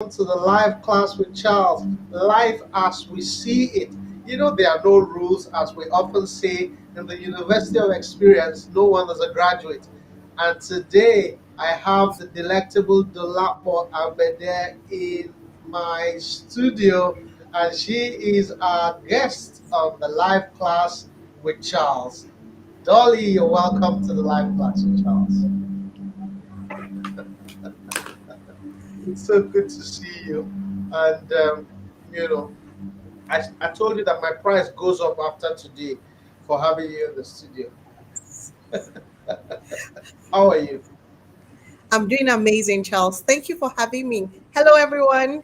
to the live class with Charles. Life as we see it. There are no rules, as we often say in the University of Experience, no one is a graduate. And today I have the delectable Dolapo Abede in my studio, and she is our guest on the live class with Charles. Dolly, you're welcome to the live class with Charles. It's so good to see you. And, you know, I told you that my price goes up after today for having you in the studio. How are you? I'm doing amazing, Charles. Thank you for having me. Hello, everyone.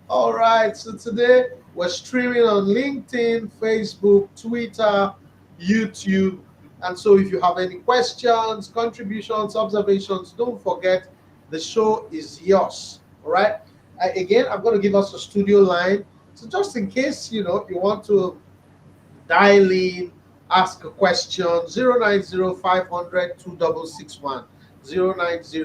All right. So today we're streaming on LinkedIn, Facebook, Twitter, YouTube. And so if you have any questions, contributions, observations, don't forget the show is yours. All right. Again, I'm going to give us a studio line. So just in case, you want to dial in, ask a question. 090 500 2661 090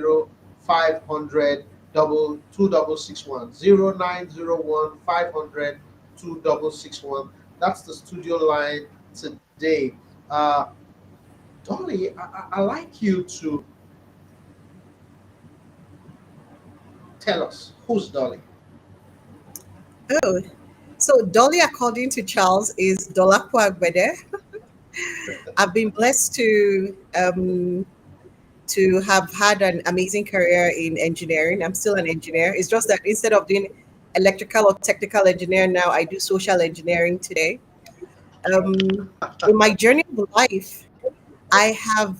500 2261 That's the studio line today. Uh, Dolly, I like you to tell us who's Dolly. Oh, so Dolly, according to Charles, is Dolapo Agbede. I've been blessed to have had an amazing career in engineering. I'm still an engineer. It's just that instead of doing electrical or technical engineering now, I do social engineering today. In my journey of life, I have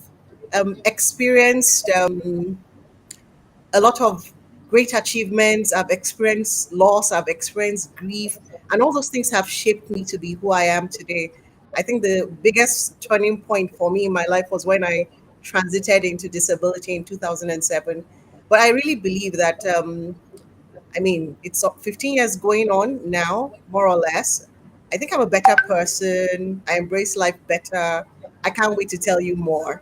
experienced a lot of great achievements. I've experienced loss, I've experienced grief, and all those things have shaped me to be who I am today. I think the biggest turning point for me in my life was when I transited into disability in 2007. But I really believe that, it's 15 years going on now, more or less. I think I'm a better person. I embrace life better. I can't wait to tell you more.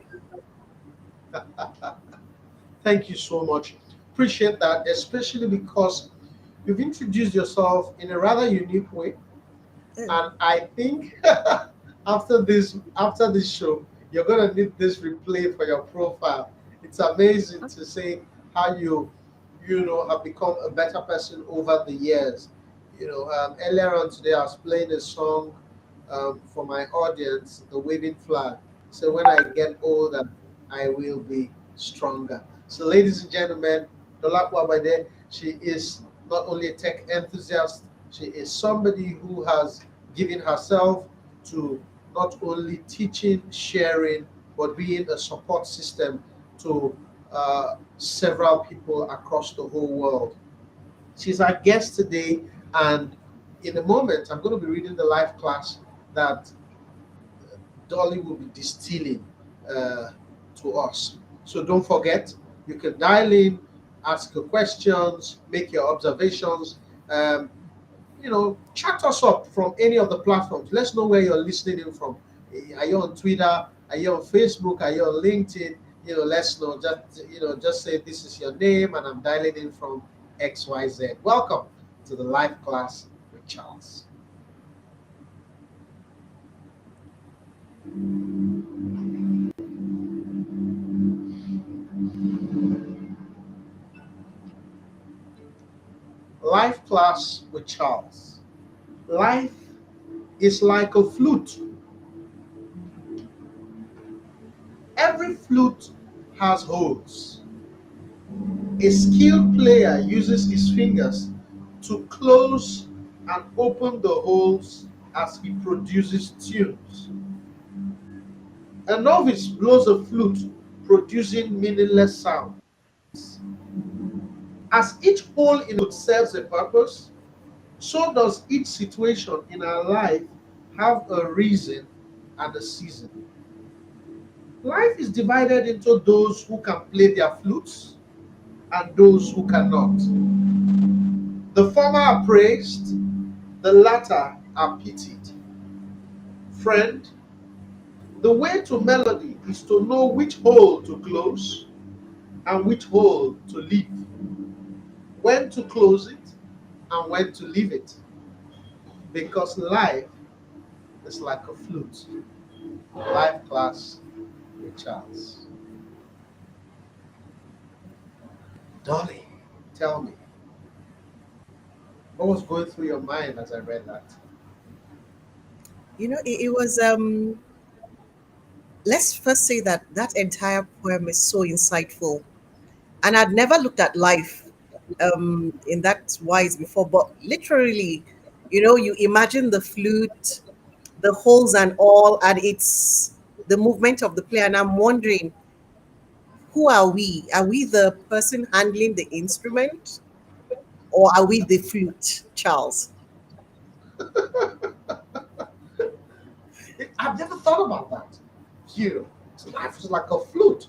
Thank you so much. Appreciate that, especially because you've introduced yourself in a rather unique way. Oh, And I think after this show, you're gonna need this replay for your profile. It's amazing to see how you have become a better person over the years. Earlier on today, I was playing a song for my audience, the waving flag. So when I get older, I will be stronger. So, ladies and gentlemen, Dolapo Abade, she is not only a tech enthusiast, she is somebody who has given herself to not only teaching, sharing, but being a support system to several people across the whole world. She's our guest today, and in a moment, I'm going to be reading the live class that Dolly will be distilling uh, to us. So don't forget, you can dial in, ask your questions, make your observations. Chat us up from any of the platforms. Let's know where you're listening in from. Are you on Twitter? Are you on Facebook? Are you on LinkedIn? Let's know. Just say this is your name, and I'm dialing in from XYZ. Welcome to the live class with Charles. Live class with Charles. Life is like a flute. Every flute has holes. A skilled player uses his fingers to close and open the holes as he produces tunes. A novice blows a flute, producing meaningless sounds. As each hole in a flute serves a purpose, so does each situation in our life have a reason and a season. Life is divided into those who can play their flutes and those who cannot. The former are praised, the latter are pitied. Friend, the way to melody is to know which hole to close and which hole to leave. when to close it and when to leave it. Because life is like a flute. Life class with Charles. Dolly, tell me, what was going through your mind as I read that? It was let's first say that that entire poem is so insightful, and I'd never looked at life in that wise before. But literally, you imagine the flute, the holes and all, and it's the movement of the player. And I'm wondering, who are we? Are we the person handling the instrument, or are we the flute, Charles? I've never thought about that. You know, life is like a flute.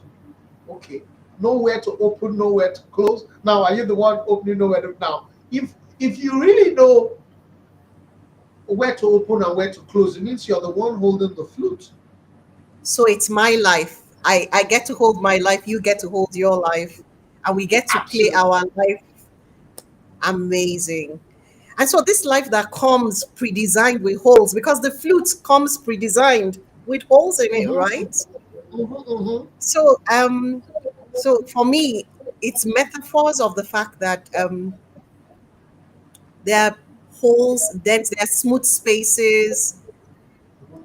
Okay, nowhere to open, nowhere to close. Now, are you the one opening, nowhere to now? If you really know where to open and where to close, it means you're the one holding the flute. So it's my life. I get to hold my life. You get to hold your life, and we get to play Absolutely. our life. Amazing. And so this life that comes pre-designed with holes, because the flute comes pre-designed with holes in it, Mm-hmm, right? mm-hmm. So for me, it's metaphors of the fact that there are holes, dents, there are smooth spaces,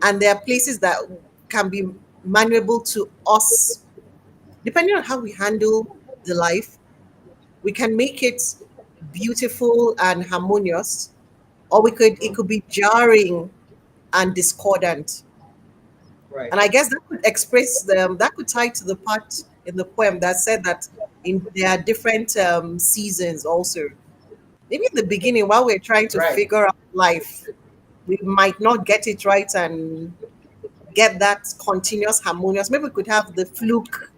and there are places that can be maneuverable to us. Depending on how we handle the life, we can make it beautiful and harmonious, or it could be jarring and discordant. Right. And I guess that could express them, that could tie to the part in the poem that said that there are different seasons also. Maybe in the beginning, while we're trying to Right. figure out life, we might not get it right and get that continuous harmonious. Maybe we could have the fluke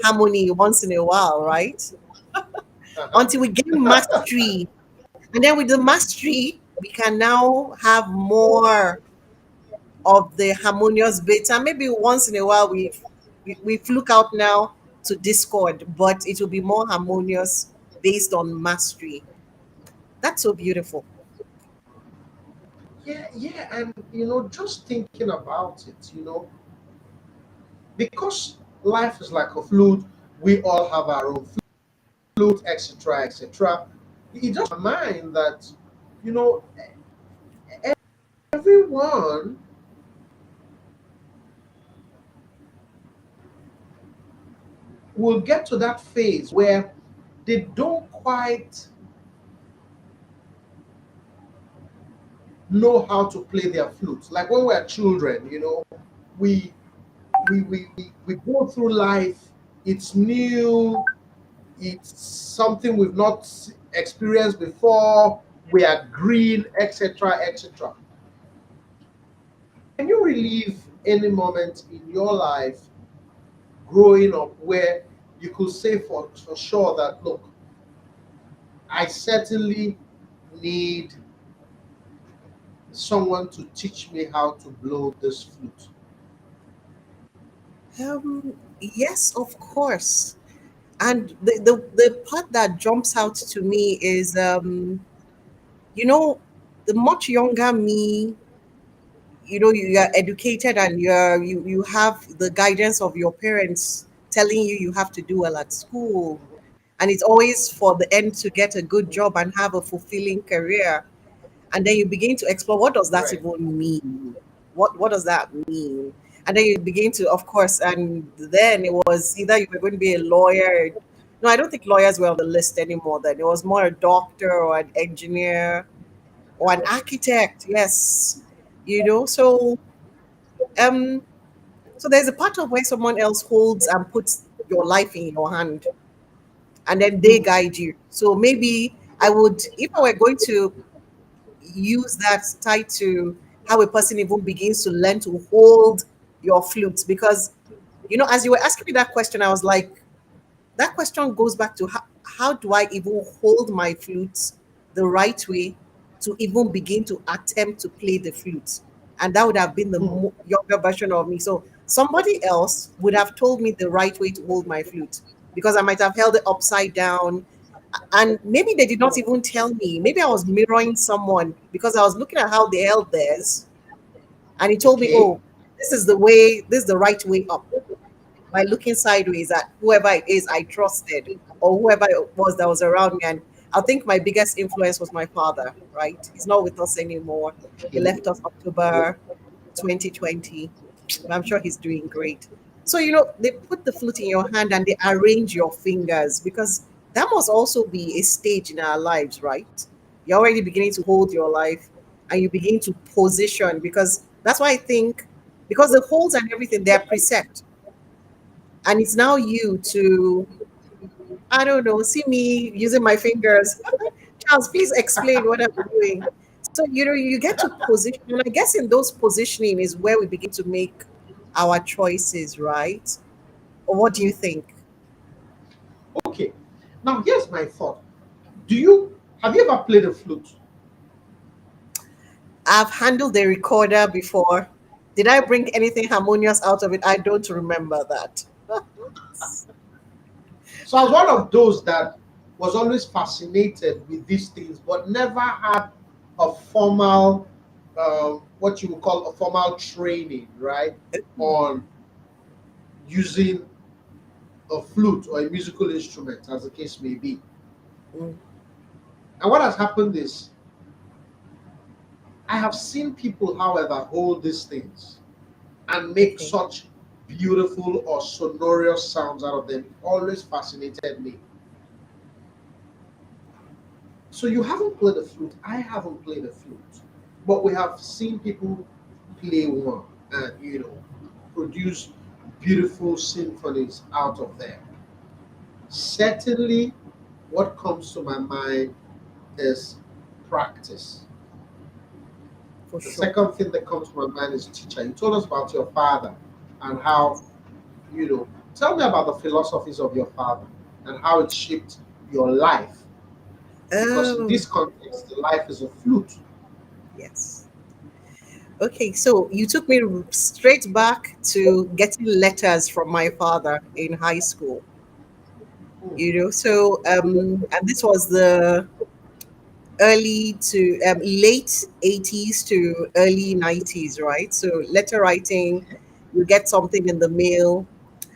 harmony once in a while, right? Uh-huh. Until we gain mastery. And then with the mastery, we can now have more of the harmonious bits. And maybe once in a while we fluke out now to discord, but it will be more harmonious based on mastery. That's so beautiful. Yeah, yeah, and just thinking about it, because life is like a flute, we all have our own flute, etc., etc. It just mind that you know everyone will get to that phase where they don't quite know how to play their flute. Like when we're children, we we go through life. It's new. It's something we've not experienced before. We are green, etc., etc. Can you relive any moment in your life growing up where you could say for sure that, look, I certainly need someone to teach me how to blow this flute? Yes, of course. And the part that jumps out to me is, you know, the much younger me, you are educated and you have the guidance of your parents telling you have to do well at school, and it's always for the end to get a good job and have a fulfilling career. And then you begin to explore, what does that Right. even mean? What does that mean? And then you begin to, of course, and then it was either you were going to be a lawyer. No, I don't think lawyers were on the list anymore then. It was more a doctor or an engineer or an architect. Yes. So um so there's a part of where someone else holds and puts your life in your hand, and then they Mhm. guide you. So maybe I would, if I were going to use that tied to how a person even begins to learn to hold your flute, because as you were asking me that question, I was like, that question goes back to how do I even hold my flute the right way to even begin to attempt to play the flute? And that would have been the Mhm. younger version of me. So somebody else would have told me the right way to hold my flute, because I might have held it upside down. And maybe they did not even tell me. Maybe I was mirroring someone because I was looking at how they held theirs, and he told me, Okay. "Oh, this is the way. This is the right way up." By looking sideways at whoever it is I trusted or whoever it was that was around me. And I think my biggest influence was my father, right? He's not with us anymore. He Okay. left us October 2020, but I'm sure he's doing great. So, they put the flute in your hand and they arrange your fingers because that must also be a stage in our lives, right? You're already beginning to hold your life and you begin to position because that's why I think because the holes and everything they're preset, and it's now you to, I don't know, see me using my fingers. Charles, please explain what I'm doing. So, you get to position. And I guess in those positioning is where we begin to make our choices, right? Or what do you think? Okay. Now here's my thought. Do you have you ever played a flute? I've handled the recorder before. Did I bring anything harmonious out of it? I don't remember that. So I was one of those that was always fascinated with these things, but never had a formal, what you would call a formal training, right, on using a flute or a musical instrument, as the case may be. Mm, And what has happened is, I have seen people, however, hold these things and make okay. such beautiful or sonorous sounds out of them. It always fascinated me. So you haven't played a flute. I haven't played a flute, but we have seen people play one and produce beautiful symphonies out of them. Certainly, what comes to my mind is practice. For The sure. second thing that comes to my mind is teacher. You told us about your father and how tell me about the philosophies of your father and how it shaped your life. Because in Oh, this context, the life is a flute. yes. Okay, so you took me straight back to getting letters from my father in high school. So and this was the early to late 80s to early 90s, right? So letter writing, you get something in the mail.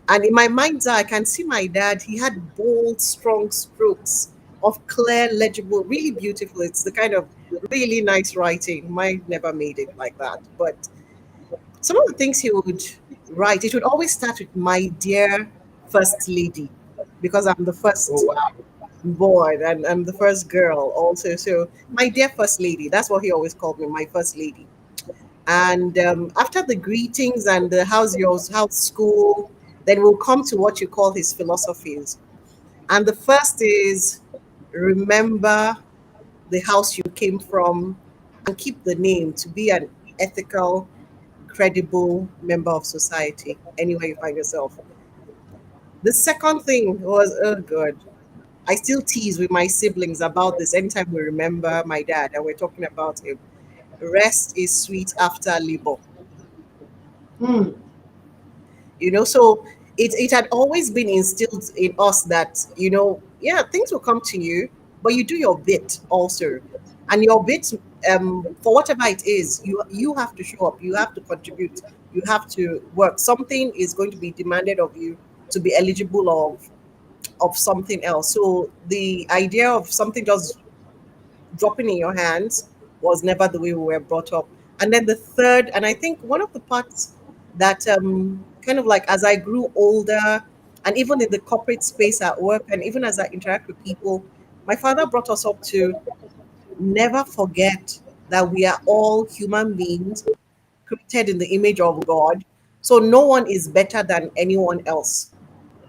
And in my mind's eye, I can see my dad. He had bold, strong strokes of clear, legible, really beautiful. It's the kind of really nice writing. Mine never made it like that. But some of the things he would write, it would always start with "My dear First Lady," because I'm the Oh first wow. born and I'm the first girl also. So, "My dear First Lady," that's what he always called me, my First Lady. And after the greetings and the how's school, then we'll come to what you call his philosophies. And the first is remember the house you came from and keep the name to be an ethical, credible member of society anywhere you find yourself. The second thing was, oh God, I still tease with my siblings about this anytime we remember my dad and we're talking about him. Rest is sweet after labor. Hmm. So it had always been instilled in us that, yeah, things will come to you, but you do your bit also. And your bit, for whatever it is, you have to show up, you have to contribute, you have to work. Something is going to be demanded of you to be eligible of something else. So the idea of something just dropping in your hands was never the way we were brought up. And then the third, and I think one of the parts that kind of like as I grew older, and even in the corporate space at work, and even as I interact with people, my father brought us up to never forget that we are all human beings created in the image of God. So no one is better than anyone else.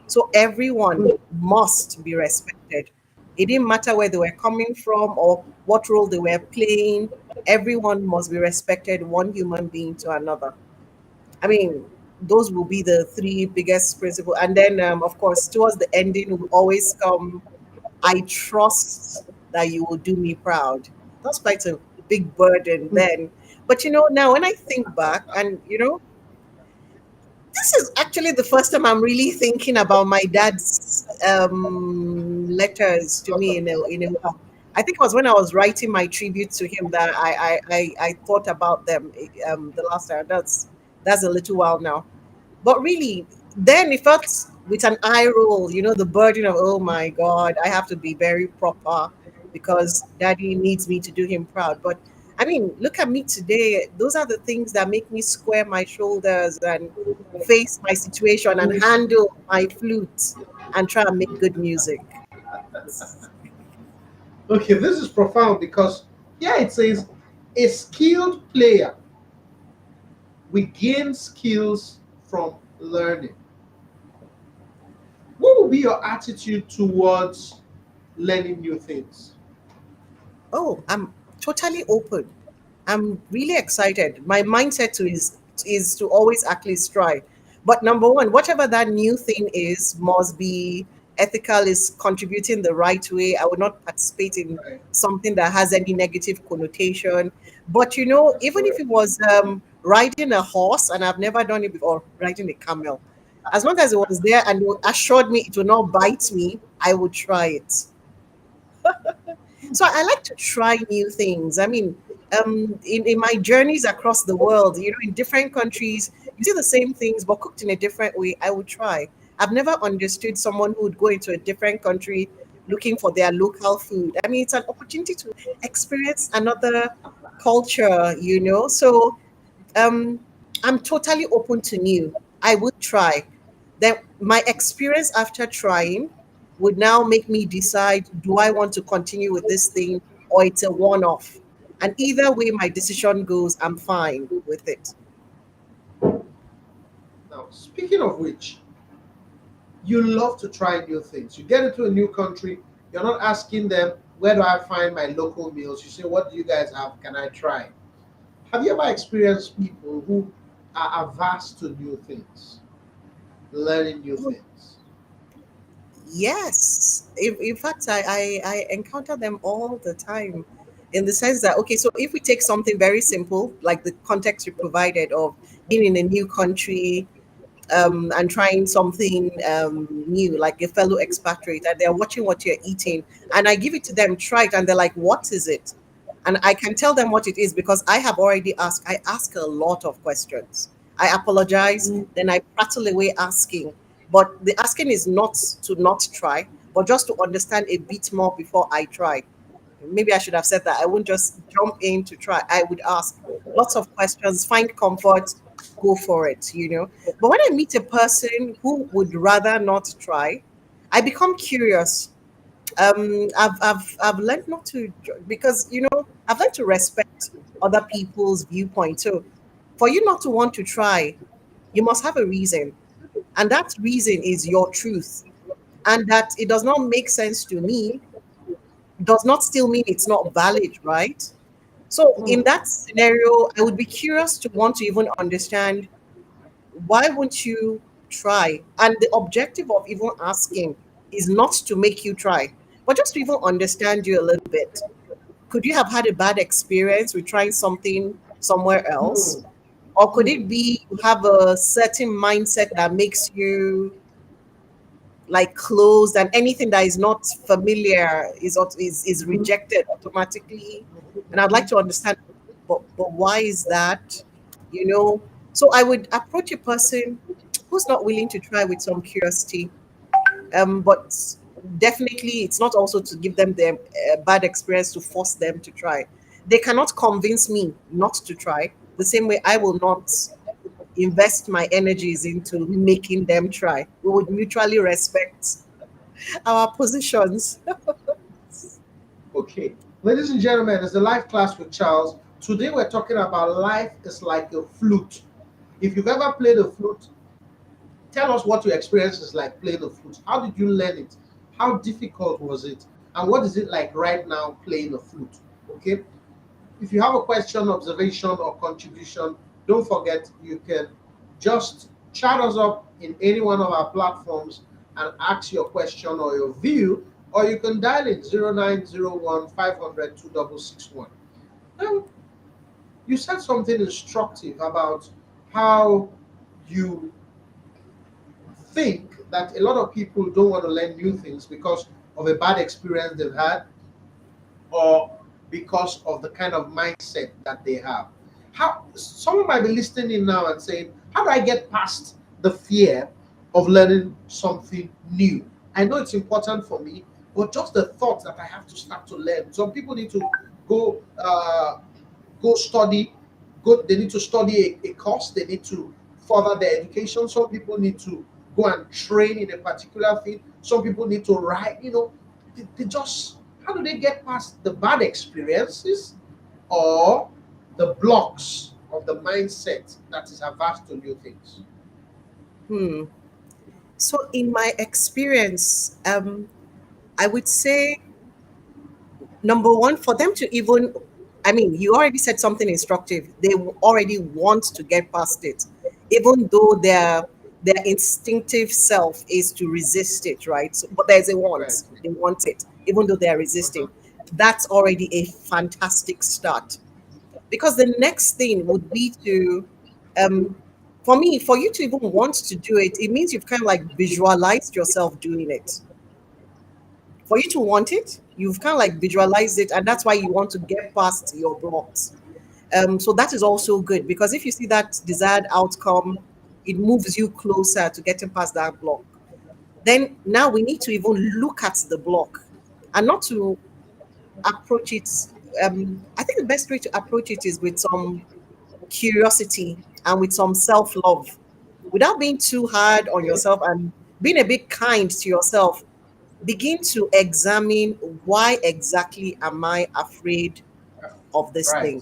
So everyone must be respected. It didn't matter where they were coming from or what role they were playing. Everyone must be respected, one human being to another. I mean, those will be the three biggest principles. And then, of course, towards the ending will always come, I trust that you will do me proud. That's quite a big burden then. But now when I think back and this is actually the first time I'm really thinking about my dad's letters to me in a while. I think it was when I was writing my tribute to him that I thought about them the last time. That's a little while now. But really, then it felt with an eye roll, the burden of, oh my God, I have to be very proper because daddy needs me to do him proud. But I mean, look at me today. Those are the things that make me square my shoulders and face my situation and handle my flute and try and make good music. Okay, this is profound because yeah, it says a skilled player we gain skills from learning. What would be your attitude towards learning new things? Oh, I'm totally open. I'm really excited. My mindset is to always at least try. But number one, whatever that new thing is, must be ethical, is contributing the right way. I would not participate in Right. something that has any negative connotation. But That's even if correct. it was riding a horse, and I've never done it before, riding a camel, as long as it was there and you assured me it will not bite me, I would try it. So I like to try new things. I mean, in my journeys across the world, in different countries, you see the same things but cooked in a different way. I would try. I've never understood someone who would go into a different country looking for their local food. I mean, it's an opportunity to experience another culture. So um, I'm totally open to new. I would try. Then my experience after trying would now make me decide, do I want to continue with this thing or it's a one off? And either way my decision goes, I'm fine with it. Now, speaking of which, you love to try new things. You get into a new country, you're not asking them, where do I find my local meals? You say, what do you guys have? Can I try? Have you ever experienced people who are averse to new things, learning new things? Yes. In fact, I encounter them all the time in the sense that, okay, so if we take something very simple, like the context you provided of being in a new country, and trying something new, like a fellow expatriate, and they're watching what you're eating, and I give it to them, try it, and they're like, "What is it?" And I can tell them what it is because I have already asked. I ask a lot of questions. I apologize, then I prattle away asking. But the asking is not to not try, but just to understand a bit more before I try. Maybe I should have said that. I wouldn't just jump in to try. I would ask lots of questions, find comfort, go for it. But when I meet a person who would rather not try, I become curious. I've learned not to, because I've learned to respect other people's viewpoint. So for you not to want to try, you must have a reason, and that reason is your truth. And that it does not make sense to me does not still mean it's not valid, right? So in that scenario, I would be curious to want to even understand, why won't you try? And the objective of even asking is not to make you try, but just to even understand you a little bit. Could you have had a bad experience with trying something somewhere else? Hmm. Or could Hmm. it be you have a certain mindset that makes you like closed, and anything that is not familiar is rejected automatically? And I'd like to understand, but why is that? So I would approach a person who's not willing to try with some curiosity, but definitely it's not also to give them the bad experience to force them to try. They cannot convince me not to try, the same way I will not invest my energies into making them try. We would mutually respect our positions. Okay. Ladies and gentlemen, it's the live class with Charles. Today we're talking about life is like a flute. If you've ever played a flute, tell us what your experience is like playing a flute. How did you learn it? How difficult was it? And what is it like right now playing a flute? Okay. If you have a question, observation, or contribution, don't forget you can just chat us up in any one of our platforms and ask your question or your view, or you can dial in 0901 500 2661. Now, you said something instructive about how you think that a lot of people don't want to learn new things because of a bad experience they've had, or because of the kind of mindset that they have. How someone might be listening in now and saying, "How do I get past the fear of learning something new? I know it's important for me, but just the thought that I have to start to learn." Some people need to go go study, go they need to study a course, they need to further their education. Some people need to go and train in a particular field. Some people need to write, they just, how do they get past the bad experiences or the blocks of the mindset that is averse to new things? Hmm. So, in my experience, I would say number one, for them to even, I mean, you already said something instructive. They already want to get past it, even though their instinctive self is to resist it, right? So, but there's a Right. want. They want it, even though they are Uh-huh. resisting. That's already a fantastic start. Because the next thing would be to, um, for me, for you to even want to do it, it means you've kind of like visualized yourself doing it. For you to want it, you've kind of like visualized it, and that's why you want to get past your blocks. So that is also good because if you see that desired outcome, it moves you closer to getting past that block. Then now we need to even look at the block and not to approach it. I think the best way to approach it is with some curiosity and with some self love without being too hard on Okay. yourself and being a bit kind to yourself. Begin to examine, why exactly am I afraid of this Right. thing?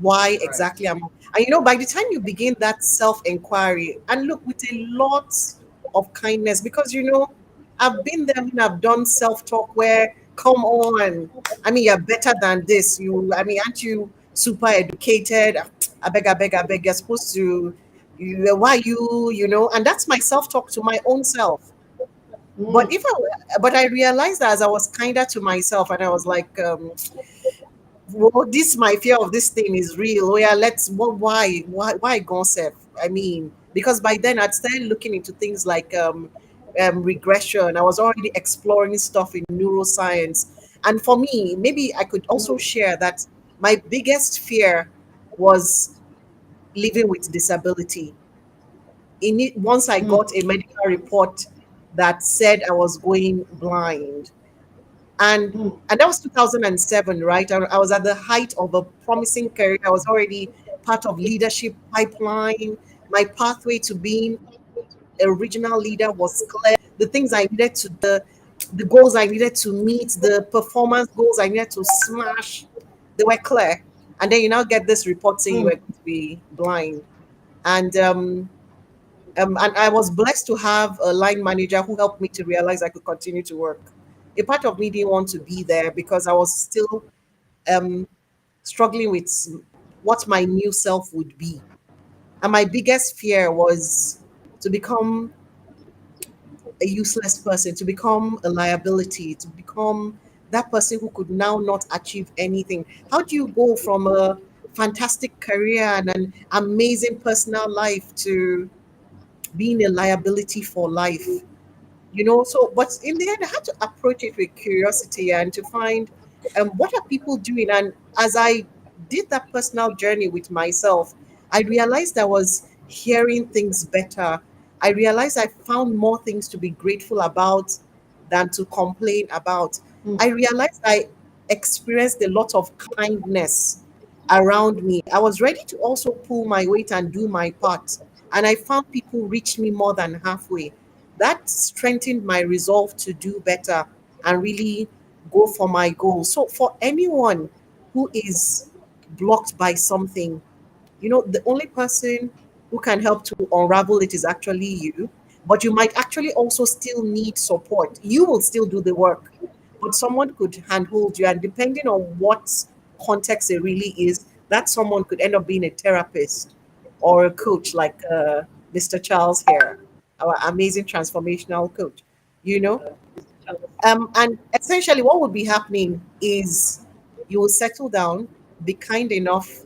Why Right. exactly am I? And by the time you begin that self inquiry, and look with a lot of kindness, because I've been there when I've done self talk where, come on, I mean, you're better than this. I mean, aren't you super educated? I beg, you're supposed to, why and that's my self talk to my own self. But Mm. but I realized that as I was kinder to myself, and I was like, well, this my fear of this thing is real. Oh yeah, why concept? I mean, because by then I'd started looking into things like regression. I was already exploring stuff in neuroscience, and for me, maybe I could also Mm. share that my biggest fear was living with disability. Once I Mm. got a medical report that said I was going blind, and Mm. and that was 2007, right? I was at the height of a promising career. I was already part of leadership pipeline. My pathway to being a regional leader was clear. The things I needed to the goals I needed to meet, the performance goals I needed to smash, they were clear. And then you now get this report saying you were Mm. going to be blind. And and I was blessed to have a line manager who helped me to realize I could continue to work. A part of me didn't want to be there because I was still um, struggling with what my new self would be. And my biggest fear was to become a useless person, to become a liability, to become that person who could now not achieve anything. How do you go from a fantastic career and an amazing personal life to being a liability for life? So but in the end I had to approach it with curiosity and to find what are people doing. And as I did that personal journey with myself, I realized I was hearing things better. I realized I found more things to be grateful about than to complain about. Mm. I realized I experienced a lot of kindness around me. I was ready to also pull my weight and do my part, and I found people reach me more than halfway. That strengthened my resolve to do better and really go for my goals. So, for anyone who is blocked by something, the only person who can help to unravel it is actually you. But you might actually also still need support. You will still do the work, but someone could handhold you. And depending on what context it really is, that someone could end up being a therapist or a coach, like Mr. Charles here, our amazing transformational coach. You know, and essentially, what would be happening is you will settle down, be kind enough,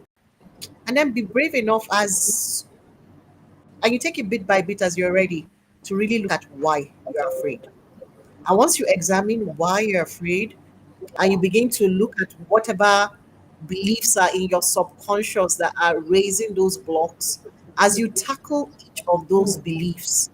and then be brave enough and you take it bit by bit as you're ready to really look at why you're afraid. And once you examine why you're afraid and you begin to look at whatever beliefs are in your subconscious that are raising those blocks, as you tackle each of those Mm. beliefs,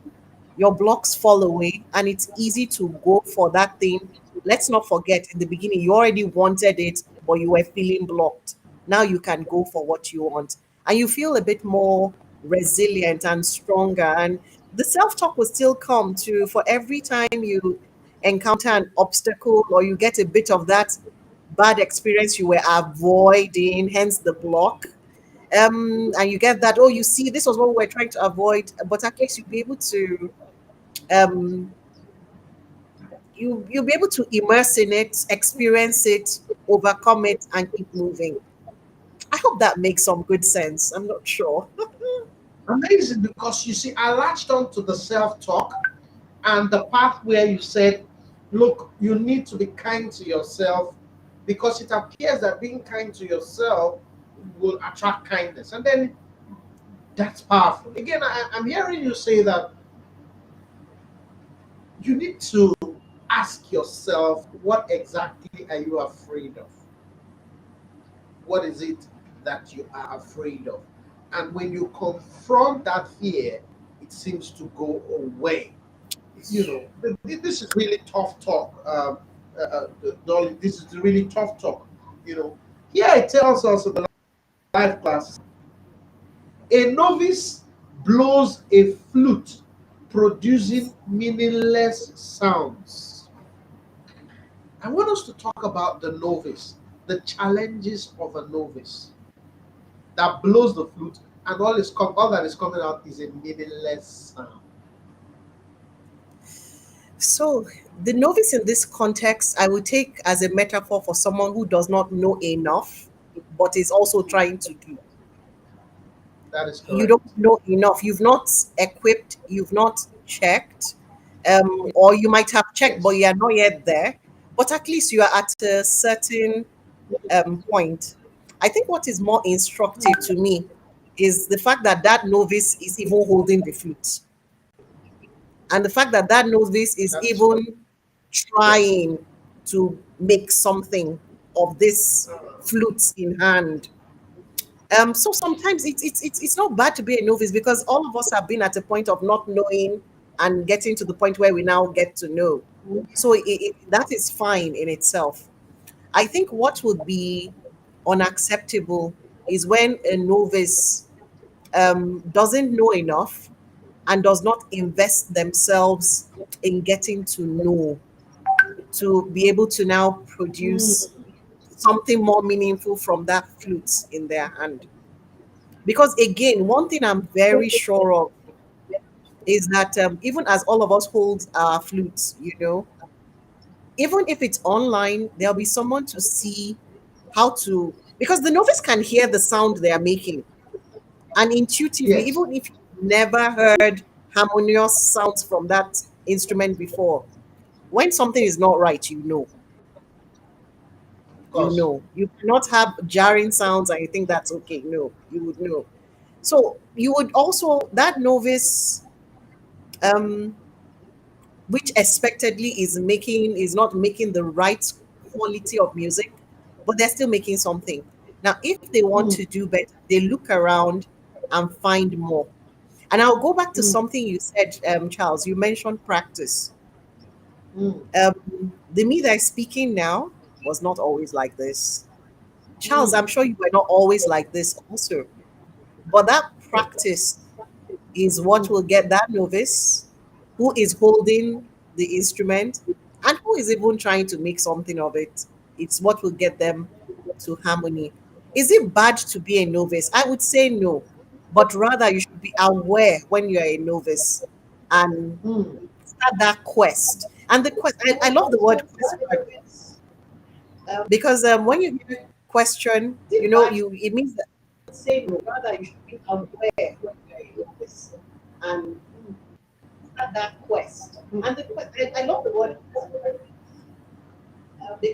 your blocks fall away and it's easy to go for that thing. Let's not forget, in the beginning you already wanted it, but you were feeling blocked. Now you can go for what you want and you feel a bit more resilient and stronger. And the self-talk will still come to, for every time you encounter an obstacle or you get a bit of that bad experience you were avoiding, hence the block. And you get that, oh, you see, this was what we were trying to avoid, but at least you'll be able to um, you'll be able to immerse in it, experience it, overcome it, and keep moving. I hope that makes some good sense. I'm not sure. Amazing, because you see, I latched on to the self talk and the part where you said, look, you need to be kind to yourself, because it appears that being kind to yourself will attract kindness. And then that's powerful. Again, I'm hearing you say that you need to ask yourself, what exactly are you afraid of? What is it that you are afraid of? And when you confront that fear, it seems to go away. You know, this is really tough talk. Dolly, this is really tough talk. You know, here it tells us in the life class, a novice blows a flute, producing meaningless sounds. I want us to talk about the novice, the challenges of a novice that blows the flute, and all that is coming out is a meaningless sound. So, the novice in this context, I would take as a metaphor for someone who does not know enough, but is also trying to do. That is You correct. don't know enough. You've not equipped, you've not checked, or you might have checked, but Yes. you are not yet there. But at least you are at a certain point. I think what is more instructive to me is the fact that that novice is even holding the flute, and the fact that that novice is That is correct. even Yes. trying to make something of this flute in hand. So sometimes it's not bad to be a novice because all of us have been at a point of not knowing and getting to the point where we now get to know. So that is fine in itself. I think what would be unacceptable is when a novice doesn't know enough and does not invest themselves in getting to know, to be able to now produce Mm, something more meaningful from that flute in their hand. Because again, one thing I'm very sure of is that even as all of us hold our flutes, even if it's online, there'll be someone to see how to, because the novice can hear the sound they are making. And intuitively, yes, even if you've never heard harmonious sounds from that instrument before, when something is not right, of course. you cannot have jarring sounds and you think that's okay. No, you would know. So you would also, that novice, um which expectedly is not making the right quality of music, but they're still making something. Now if they want Mm, to do better, they look around and find more. And I'll go back to mm, something you said, Charles. You mentioned practice. mm, The me that is speaking now was not always like this. Charles, mm, I'm sure you were not always like this also. But that practice is what mm, will get that novice who is holding the instrument and who is even trying to make something of it. It's what will get them to harmony. Is it bad to be a novice? I would say no, but rather you should be aware when you're a novice and mm. start that quest. And the quest, I love the word question because when you hear question, it means that say no, rather you should be aware when you're a novice and start that quest. And the quest, I love the word because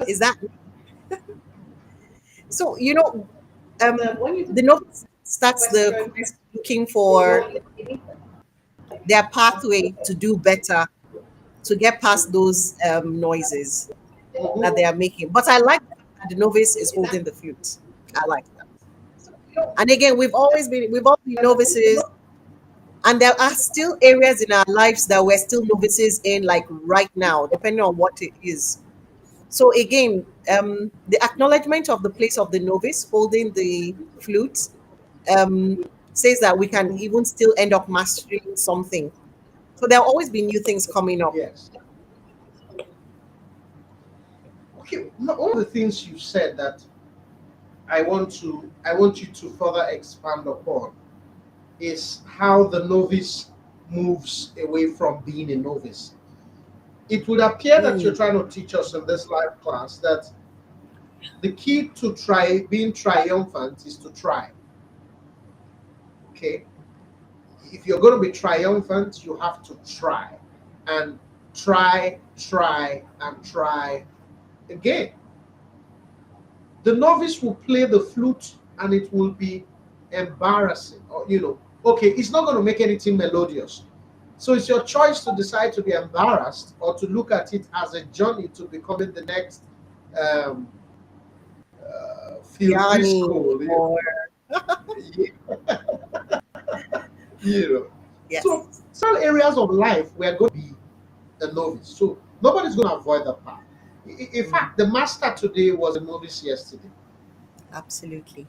is that so? When you The novice starts the question, quest looking for their pathway to do better, to get past those noises that they Mhm. are making. But I like that the novice is holding the flute. I like that. And again, we've all been novices, and there are still areas in our lives that we're still novices in, like right now, depending on what it is. So again, the acknowledgement of the place of the novice holding the flute um, says that we can Mhm. even still end up mastering something. So there'll always be new things coming up. Yes. Okay. One of the things you said that I want you to further expand upon is how the novice moves away from being a novice. It would appear that you're Mm, trying to teach us in this live class that the key to try being triumphant is to try. Okay, if you're going to be triumphant, you have to try and try, and try again. The novice will play the flute and it will be embarrassing, or okay, it's not going to make anything melodious. So it's your choice to decide to be embarrassed or to look at it as a journey to becoming the next um, Phil Yanni Briscoe. or You know. So yes, some areas of life we are going to be a novice. So nobody's going to avoid that part. In mm, fact, the master today was a novice yesterday. absolutely.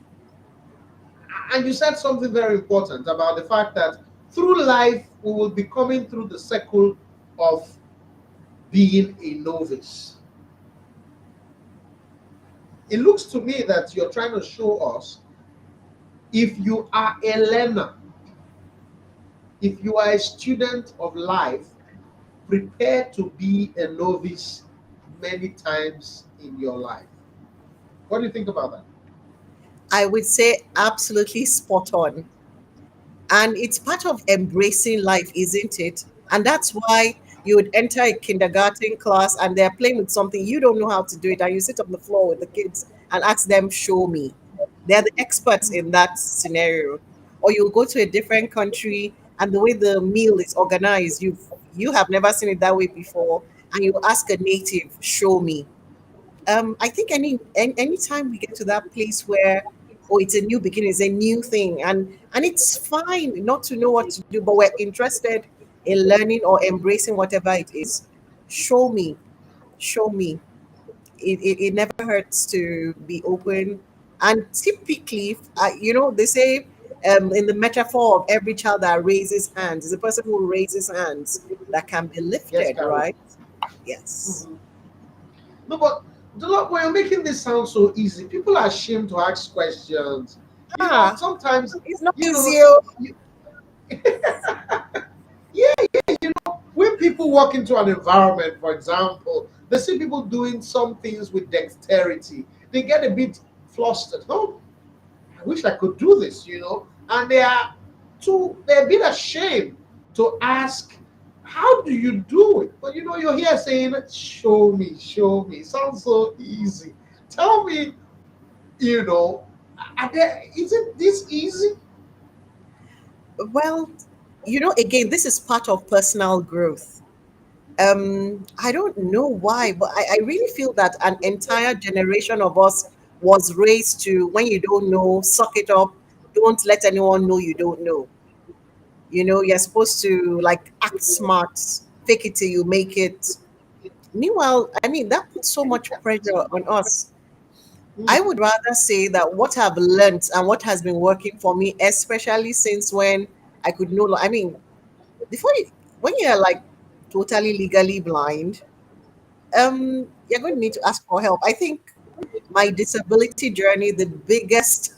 And you said something very important about the fact that through life we will be coming through the circle of being a novice. It looks to me that you're trying to show us if you are a learner, if you are a student of life, prepare to be a novice many times in your life. What do you think about that? I would say absolutely spot on. And it's part of embracing life, isn't it? And that's why you would enter a kindergarten class and they're playing with something, you don't know how to do it, and you sit on the floor with the kids and ask them, show me. They're the experts in that scenario. Or you'll go to a different country and the way the meal is organized, you have never seen it that way before, and you ask a native, show me. I think anytime we get to that place where, oh, it's a new beginning, it's a new thing, and it's fine not to know what to do, but we're interested in learning or embracing whatever it is. Show me, show me. It never hurts to be open. And typically, they say, in the metaphor of every child that raises hands is the person who raises hands that can be Yes, lifted, Carol. right? Yes. Mhm. No, but when you're making this sound so easy, people are ashamed to ask questions. Ah, Sometimes, it's not you know, easy. Oh. you, yeah, when people walk into an environment, for example, they see people doing some things with dexterity, they get a bit flustered. Oh, I wish I could do this. And they're a bit ashamed to ask, how do you do it? But you're here saying, show me, show me. It sounds so easy. Tell me, you know, isn't this easy? Well, again, this is part of personal growth. I don't know why, but I really feel that an entire generation of us was raised to, when you don't know, suck it up, don't let anyone know you don't know. You're supposed to like act smart, fake it till you make it. Meanwhile, I mean, that puts so much pressure on us. I Mhm. would rather say that what I've learned and what has been working for me, especially since when I could no longer, I mean, before you, when you're like totally legally blind, you're going to need to ask for help. I think my disability journey, the biggest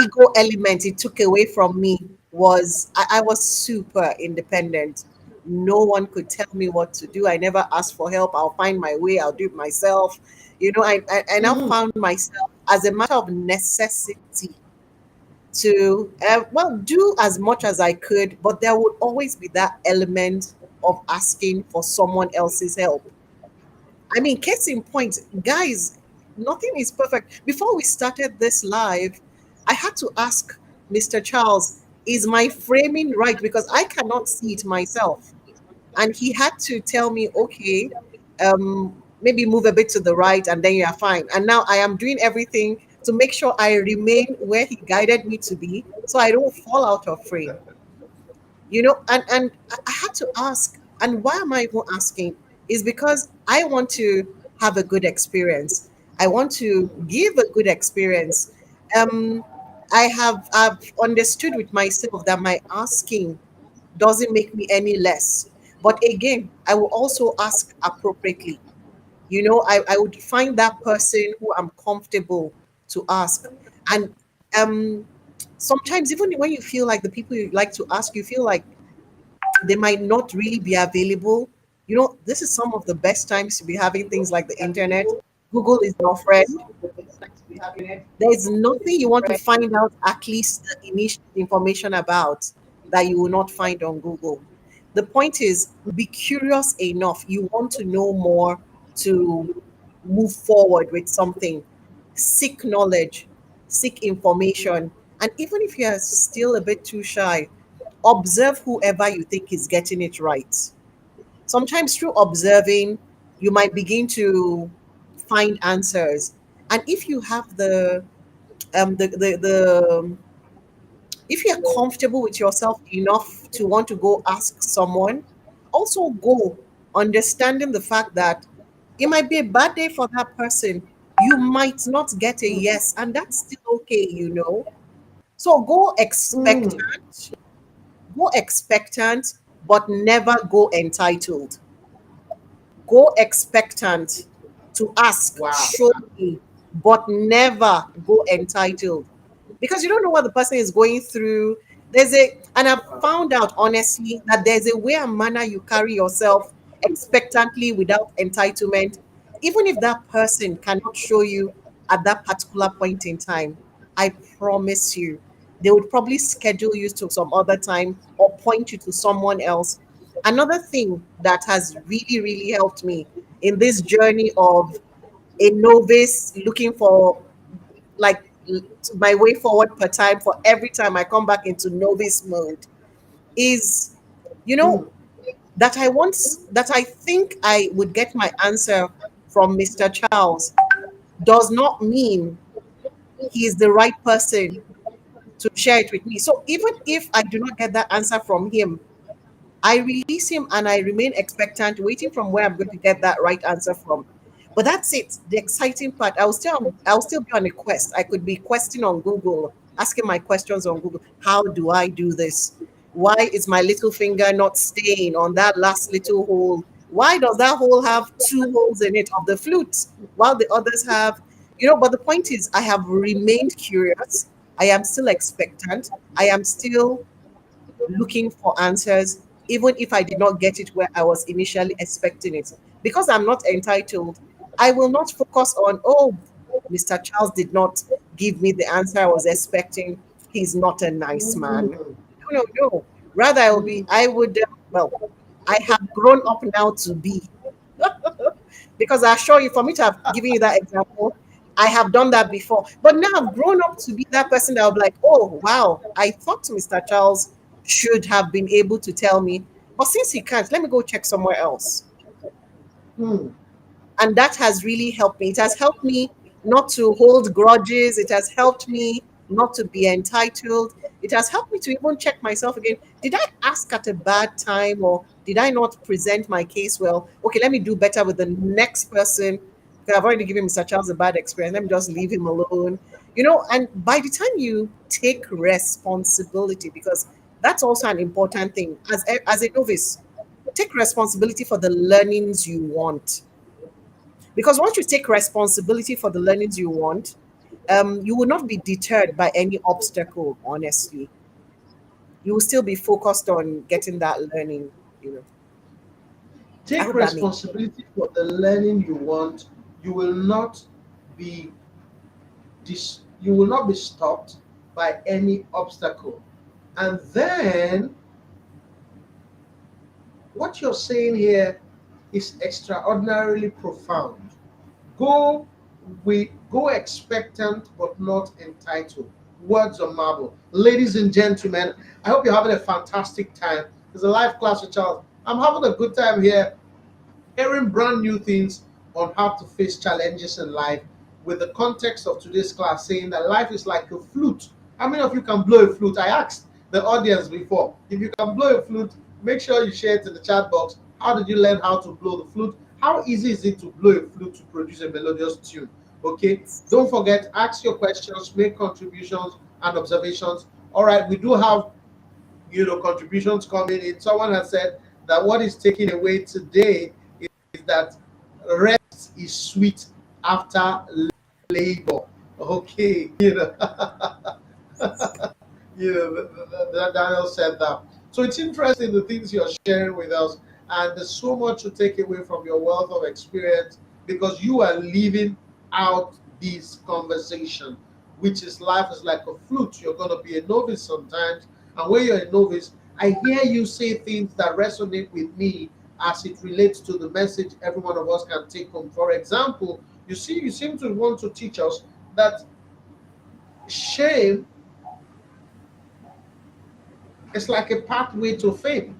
ego element it took away from me was I was super independent. No one could tell me what to do. I never asked for help. I'll find my way. I'll do it myself. I now Mhm. found myself as a matter of necessity to well do as much as I could, but there would always be that element of asking for someone else's help. I mean, case in point, guys, nothing is perfect. Before we started this live, I had to ask Mr. Charles. Is my framing right? Because I cannot see it myself. And he had to tell me, okay, maybe move a bit to the right and then you are fine. And now I am doing everything to make sure I remain where he guided me to be so I don't fall out of frame. And I had to ask. And why am I even asking? Is because I want to have a good experience. I want to give a good experience. Um, I've understood with myself that my asking doesn't make me any less. But again, I will also ask appropriately. I would find that person who I'm comfortable to ask. And um, sometimes, even when you feel like the people you like to ask, you feel like they might not really be available. This is some of the best times to be having things like the internet. Google is your friend. There's nothing you want to find out, at least the initial information about, that you will not find on Google. The point is, be curious enough. You want to know more to move forward with something. Seek knowledge, seek information. And even if you're still a bit too shy, observe whoever you think is getting it right. Sometimes through observing, you might begin to find answers. And if you have the if you're comfortable with yourself enough to want to go ask someone, also go, understanding the fact that it might be a bad day for that person. You might not get a yes, and that's still okay. So Mm. go expectant, but never go entitled. Go expectant to ask, Wow. show me, but never go entitled. Because you don't know what the person is going through. And I've found out honestly that there's a way and manner you carry yourself expectantly without entitlement. Even if that person cannot show you at that particular point in time, I promise you, they would probably schedule you to some other time or point you to someone else. Another thing that has really, really helped me in this journey of a novice looking for, like, my way forward per time, for every time I come back into novice mode, is, you know Mm. that I think I would get my answer from Mr. Charles does not mean he is the right person to share it with me. So even if I do not get that answer from him, I release him and I remain expectant, waiting from where I'm going to get that right answer from. But that's it. The exciting part. I'll still be on a quest. I could be questing on Google, asking my questions on Google. How do I do this? Why is my little finger not staying on that last little hole? Why does that hole have two holes in it of the flute, while the others have, but the point is, I have remained curious. I am still expectant. I am still looking for answers, even if I did not get it where I was initially expecting it. Because I'm not entitled, I will not focus on, oh, Mr. Charles did not give me the answer I was expecting. He's not a nice man. Mm. No, no, no. Rather, Mm. I would, well, I have grown up now to be. Because I assure you, for me to have given you that example, I have done that before. But now I've grown up to be that person that will be like, oh, wow, I thought Mr. Charles should have been able to tell me. But since he can't, let me go check somewhere else. Mm. And that has really helped me. It has helped me not to hold grudges. It has helped me not to be entitled. It has helped me to even check myself again. Did I ask at a bad time, or did I not present my case well? Okay, let me do better with the next person. Okay, I've already given Mr. Charles a bad experience. Let me just leave him alone. And by the time you take responsibility, because that's also an important thing as a novice, take responsibility for the learnings you want. Because once you take responsibility for the learnings you want, you will not be deterred by any obstacle, honestly. You will still be focused on getting that learning, you know. I Take hope that makes responsibility for the learning you want. You will not be you will not be stopped by any obstacle. And then what you're saying here is extraordinarily profound. Go go expectant but not entitled. Words on marble. Ladies and gentlemen, I hope you're having a fantastic time. It's a live class with Charles. I'm having a good time here, hearing brand new things on how to face challenges in life, with the context of today's class saying that life is like a flute. How many of you can blow a flute? I asked the audience before. If you can blow a flute, make sure you share it in the chat box. How did you learn how to blow the flute? How easy is it to blow a flute to produce a melodious tune? Okay, don't forget, ask your questions, make contributions and observations. All right, we do have contributions coming in. Someone has said that what is taken away today is that rest is sweet after labor. Okay, Daniel said that. So it's interesting the things you're sharing with us, and there's so much to take away from your wealth of experience because you are living out this conversation, which is life is like a flute. You're going to be a novice sometimes, and when you're a novice, I hear you say things that resonate with me as it relates to the message every one of us can take home. For example, you seem to want to teach us that shame is like a pathway to fame.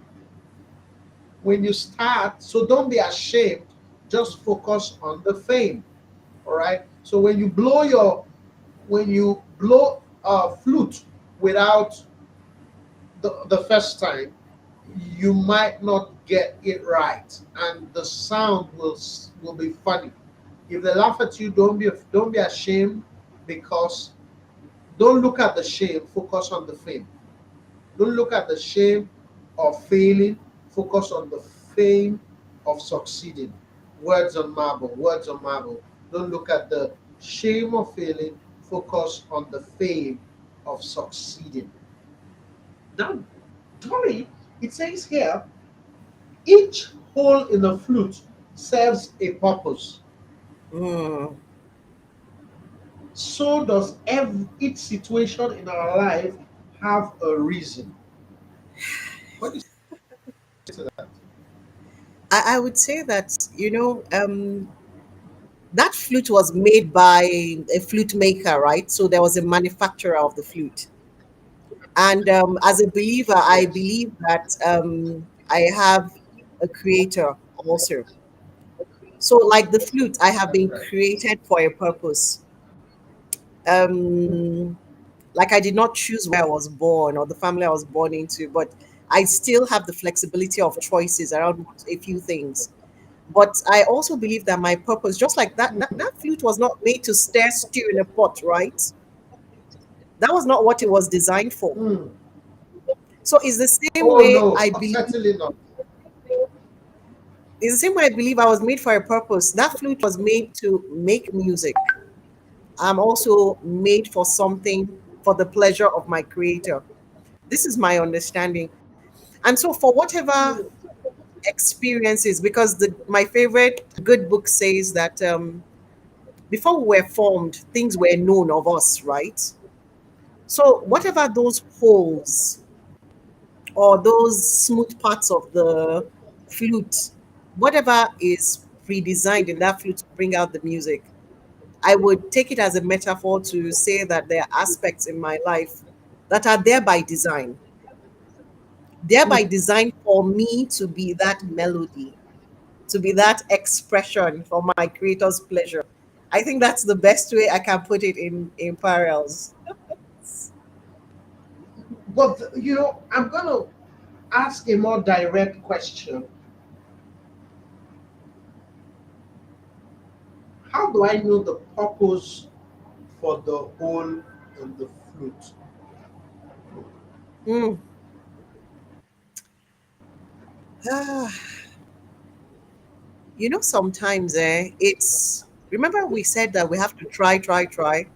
When you start, so don't be ashamed, just focus on the fame. All right. So when you blow a flute without the first time, you might not get it right, and the sound will be funny. If they laugh at you, don't be ashamed, because don't look at the shame, focus on the fame. Don't look at the shame of failing, focus on the fame of succeeding. Words on marble, words on marble. Don't look at the shame of failing, focus on the fame of succeeding. Now, Tori, it says here, each hole in the flute serves a purpose. Mm. So does each situation in our life have a reason. What do you say to that? I would say that, that flute was made by a flute maker, right? So there was a manufacturer of the flute. And as a believer, I Yes, believe that I have a creator also. So, like the flute, I have been right. created for a purpose. Um, like I did not choose where I was born or the family I was born into, but I still have the flexibility of choices around a few things. But I also believe that my purpose, just like that flute was not made to stir stew in a pot, right? That was not what it was designed for. Hmm. So it's the same Oh way no, I believe. certainly not. It's the same way I believe I was made for a purpose. That flute was made to make music. I'm also made for something for the pleasure of my creator. This is my understanding. And so for whatever experiences, because my favorite good book says that before we were formed, things were known of us, right? So whatever those holes or those smooth parts of the flute, whatever is pre-designed in that flute to bring out the music, I would take it as a metaphor to say that there are aspects in my life that are there by design. There Hmm. by design for me to be that melody, to be that expression for my creator's pleasure. I think that's the best way I can put it in parallels. But I'm gonna ask a more direct question. How do I know the purpose for the hole in the flute? Mm. Ah, sometimes it's remember we said that we have to try, try, try.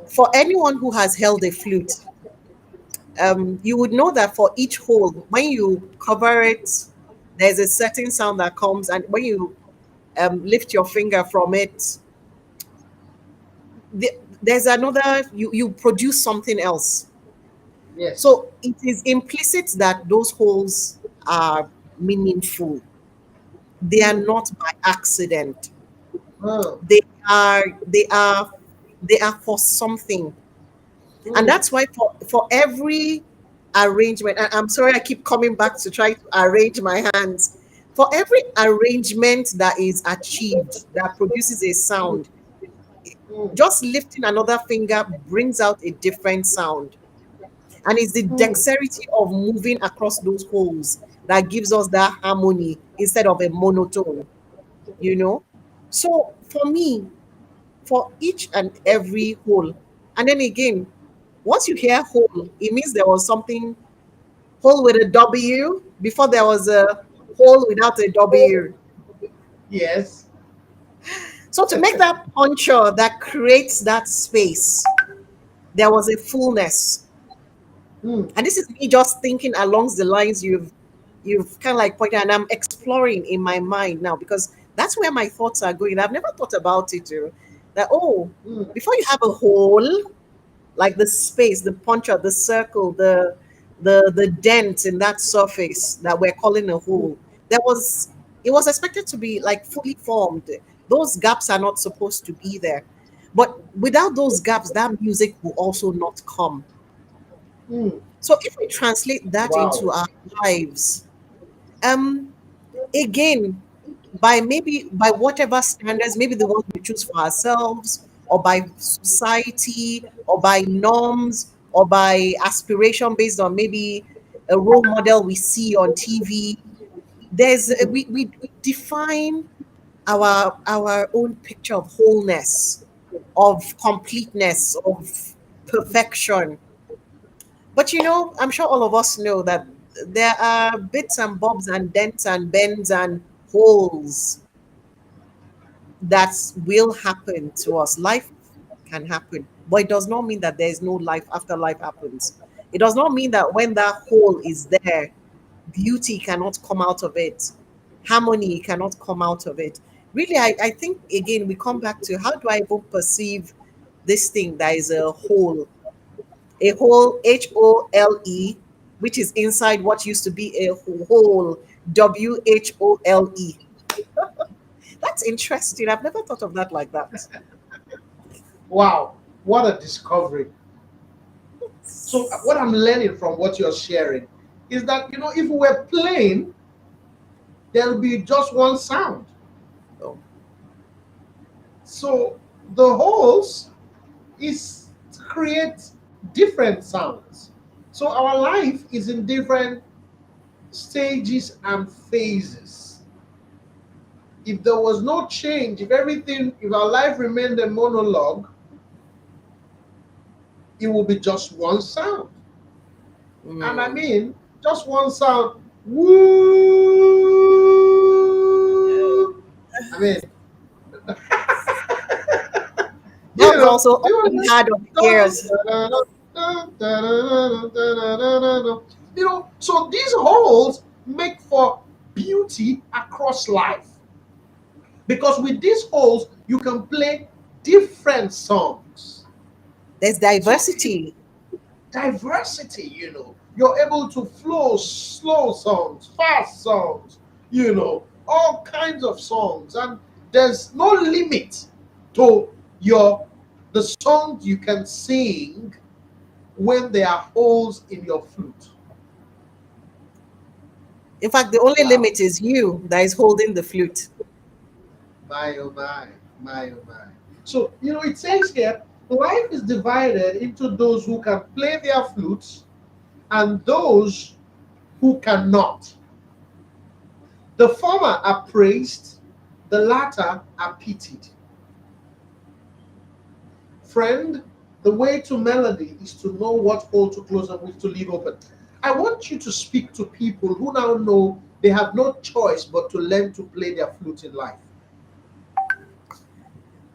For anyone who has held a flute, you would know that for each hole, when you cover it, there's a certain sound that comes, and when you lift your finger from it, the, there's another. You produce something else. Yes. So it is implicit that those holes are meaningful. They are Hmm. not by accident. Oh. They are they are they are for something. And mm, that's why for every arrangement, and I'm sorry I keep coming back to try to arrange my hands. For every arrangement that is achieved that produces a mm, sound, mm, just lifting another finger brings out a different sound. And it's the mm, dexterity of moving across those holes that gives us that harmony instead of a monotone, you know? So for me, for each and every hole, and then again, once you hear hole, it means there was something hole with a W before there was a hole without a W. yes. So to make that puncture that creates that space, there was a fullness. Mm, And this is me just thinking along the lines you've kind of like pointed, and I'm exploring in my mind now because that's where my thoughts are going. I've never thought about it too. That mm, before you have a hole, like the space, the puncture, the circle, the dent in that surface that we're calling a mm, hole, there was it was expected to be like fully formed. Those gaps are not supposed to be there. But without those gaps, that music will also not come. mm. So if we translate that Wow. into our lives, um, again, by whatever standards, maybe the ones we choose for ourselves, or by society, or by norms, or by aspiration based on maybe a role model we see on TV. Mm, We define our own picture of wholeness, of completeness, of perfection. But I'm sure all of us know that there are bits and bobs and dents and bends and holes that will happen to us. Life can happen, but it does not mean that there is no life after life happens. It does not mean that when that hole is there, beauty cannot come out of it, harmony cannot come out of it. Really, I think again we come back to how do I even perceive this thing that is a hole, HOLE, which is inside what used to be a hole, WHOLE. That's interesting. I've never thought of that like that. wow. What a discovery. So, what I'm learning from what you're sharing is that, if we were playing, there'll be just one sound. Oh, So, the holes is to create different sounds. So, our life is in different stages and phases. If there was no change, if our life remained a monologue, it will be just one sound. And I mm. mean, just one sound. Woo! I mean, That was do also you only hard on the understand? ears. So these holes make for beauty across life. Because with these holes, you can play different songs. There's So diversity. diversity, you're able to flow slow songs, fast songs, all kinds of songs, and there's no limit to your the songs you can sing when there are holes in your flute. In fact, the only Wow. limit is you that is holding the flute. My oh my oh my. So it says here life is divided into those who can play their flutes and those who cannot. The former are praised, the latter are pitied. Friend, the way to melody is to know what hole to close and which to leave open. I want you to speak to people who now know they have no choice but to learn to play their flute in life.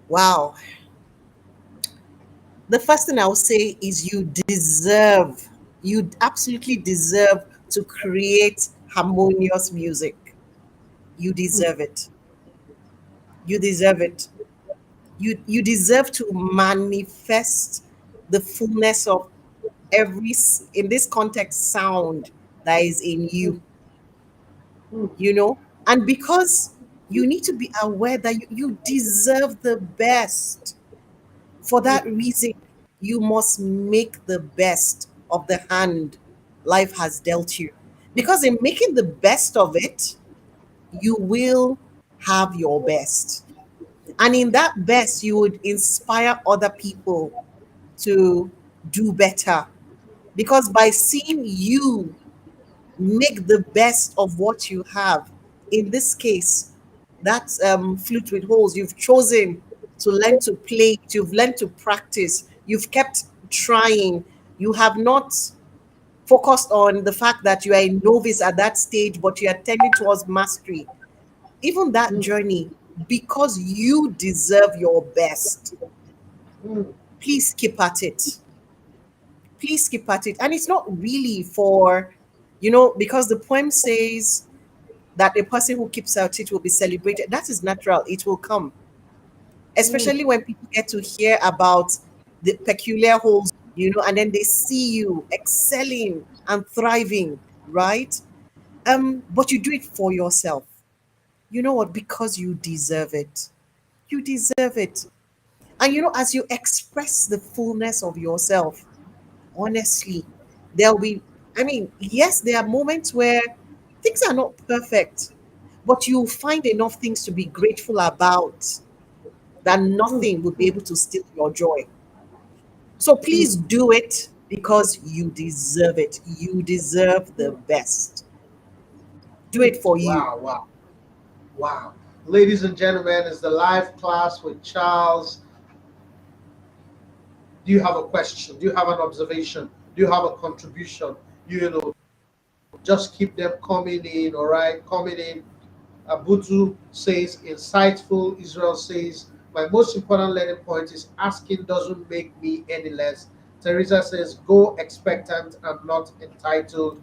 Wow. The first thing I will say is you absolutely deserve to create harmonious music. You Hmm, deserve it. You deserve it. You deserve to manifest the fullness of in this context sound that is in hmm, you, hmm, and because you need to be aware that you deserve the best for hmm, that reason. You must make the best of the hand life has dealt you. Because in making the best of it, you will have your best. And in that best, you would inspire other people to do better. Because by seeing you make the best of what you have, in this case, that flute with holes, you've chosen to learn to play it, you've learned to practice, you've kept trying, you have not focused on the fact that you are a novice at that stage, but you are tending towards mastery. Even that mm, journey, because you deserve your best, mm, please keep at it. Please keep at it. And it's not really for, because the poem says that a person who keeps at it will be celebrated. That is natural. It will come, mm, especially when people get to hear about the peculiar holes, and then they see you excelling and thriving, right? But you do it for yourself. You know what? Because you deserve it. You deserve it. And as you express the fullness of yourself, honestly, there'll be, I mean, yes, there are moments where things are not perfect, but you'll find enough things to be grateful about that mm, nothing will be able to steal your joy. So mm, please do it because you deserve it. You deserve the mm, best. Do mm. it for you. Wow, wow, wow. Ladies and gentlemen, it's the live class with Charles. Do you have a question? Do you have an observation? Do you have a contribution? You know, just keep them coming in, all right? Coming in. Abudu says, insightful. Israel says, my most important learning point is asking doesn't make me any less. Teresa says, go expectant and not entitled.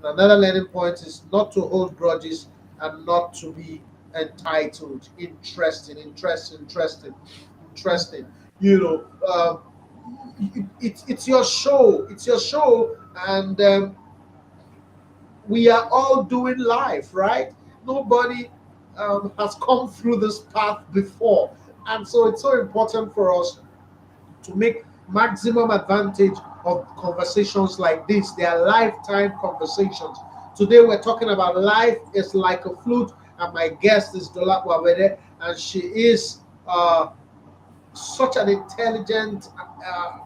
Another learning point is not to hold grudges and not to be entitled. Interesting, interesting, interesting, interesting. You know, it's your show. It's your show, and we are all doing life, right? Nobody has come through this path before. And so it's so important for us to make maximum advantage of conversations like this. They are lifetime conversations. Today we're talking about life is like a flute, and my guest is Dola Wawede, and she is such an intelligent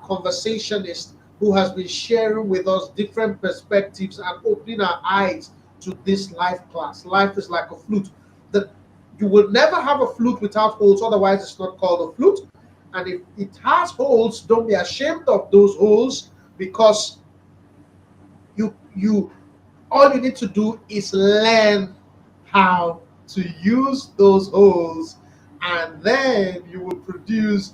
conversationist who has been sharing with us different perspectives and opening our eyes to this life class. Life is like a flute. The, you will never have a flute without holes, otherwise, it's not called a flute. And if it has holes, don't be ashamed of those holes because you all you need to do is learn how to use those holes, and then you will produce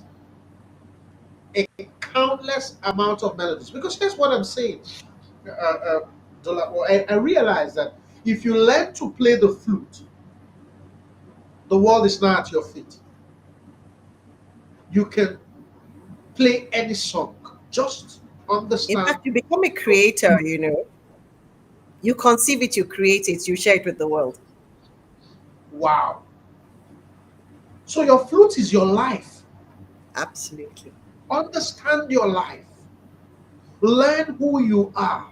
a countless amount of melodies. Because here's what I'm saying, I realize that if you learn to play the flute, the world is not at your feet. You can play any song. Just In understand fact, you become a the creator, flute. You conceive it, you create it, you share it with the world. Wow. So your flute is your life. Absolutely. Understand your life. Learn who you are,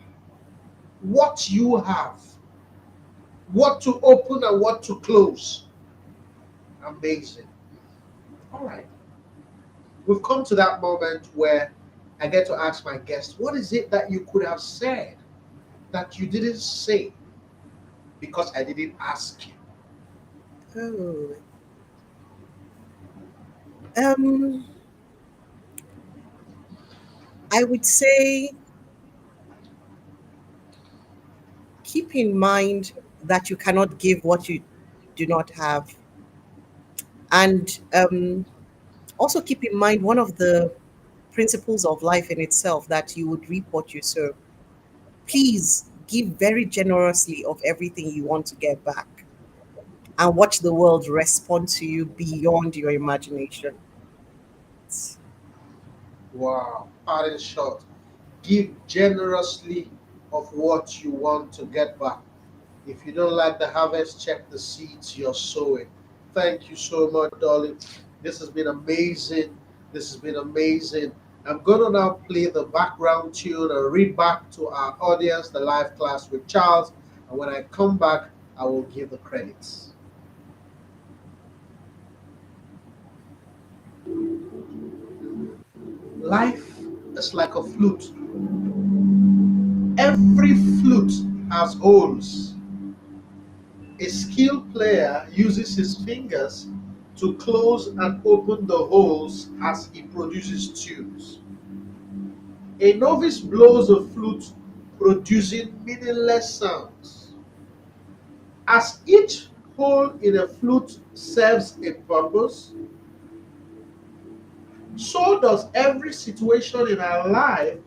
what you have, what to open and what to close. Amazing. All right. We've come to that moment where I get to ask my guest, what is it that you could have said that you didn't say because I didn't ask you? Oh. Um, I would say keep in mind that you cannot give what you do not have. And also keep in mind one of the principles of life in itself that you would reap what you sow. Please give very generously of everything you want to get back and watch the world respond to you beyond your imagination. Wow. Art in short, give generously of what you want to get back. If you don't like the harvest, check the seeds you're sowing. Thank you so much, darling. This has been amazing. This has been amazing. I'm going to now play the background tune and read back to our audience the live class with Charles. And when I come back, I will give the credits. Life is like a flute. Every flute has holes. A skilled player uses his fingers to close and open the holes as he produces tunes. A novice blows a flute, producing meaningless sounds. As each hole in a flute serves a purpose, so does every situation in our life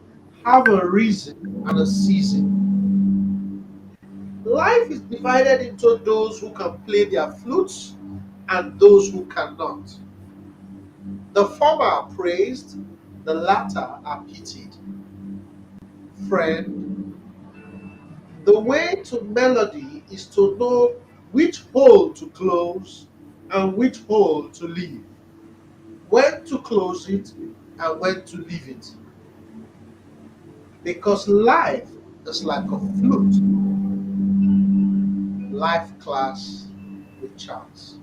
have a reason and a season. Life is divided into those who can play their flutes and those who cannot. The former are praised, the latter are pitied. Friend, the way to melody is to know which hole to close and which hole to leave, when to close it and when to leave it. Because life is like a flute. Life class with Charles.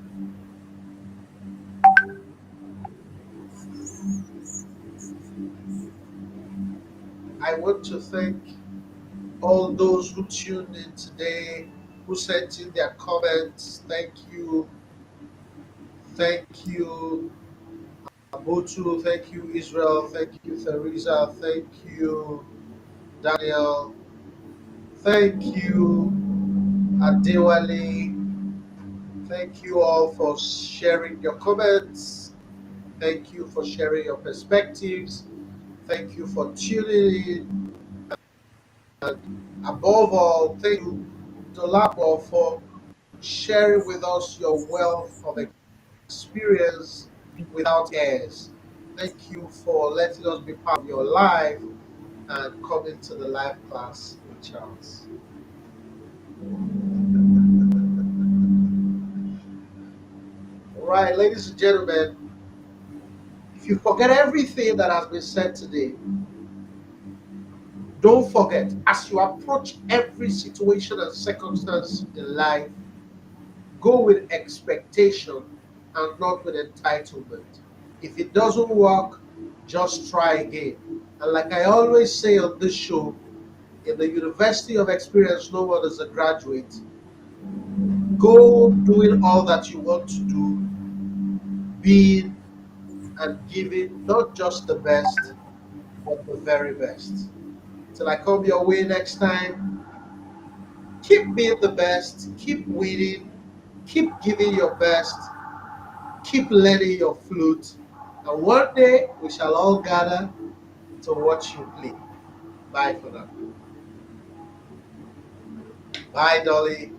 I want to thank all those who tuned in today, who sent in their comments. Thank you. Thank you, Abutu. Thank you, Israel. Thank you, Theresa. Thank you, Daniel. Thank you, Adewale. Thank you all for sharing your comments. Thank you for sharing your perspectives. Thank you for tuning in. Above all, thank you, Dolapo, for sharing with us your wealth of experience without airs. Thank you for letting us be part of your life and coming to the live class with Charles. All right, ladies and gentlemen, if you forget everything that has been said today, don't forget as you approach every situation and circumstance in life, go with expectation and not with entitlement. If it doesn't work, just try again. And like I always say on this show, in the University of Experience, no one is a graduate. Go doing all that you want to do, being and giving not just the best, but the very best. Till I come your way next time, keep being the best, keep winning, keep giving your best, keep learning your flute, and one day we shall all gather to watch you play. Bye for now. Bye, Dolly.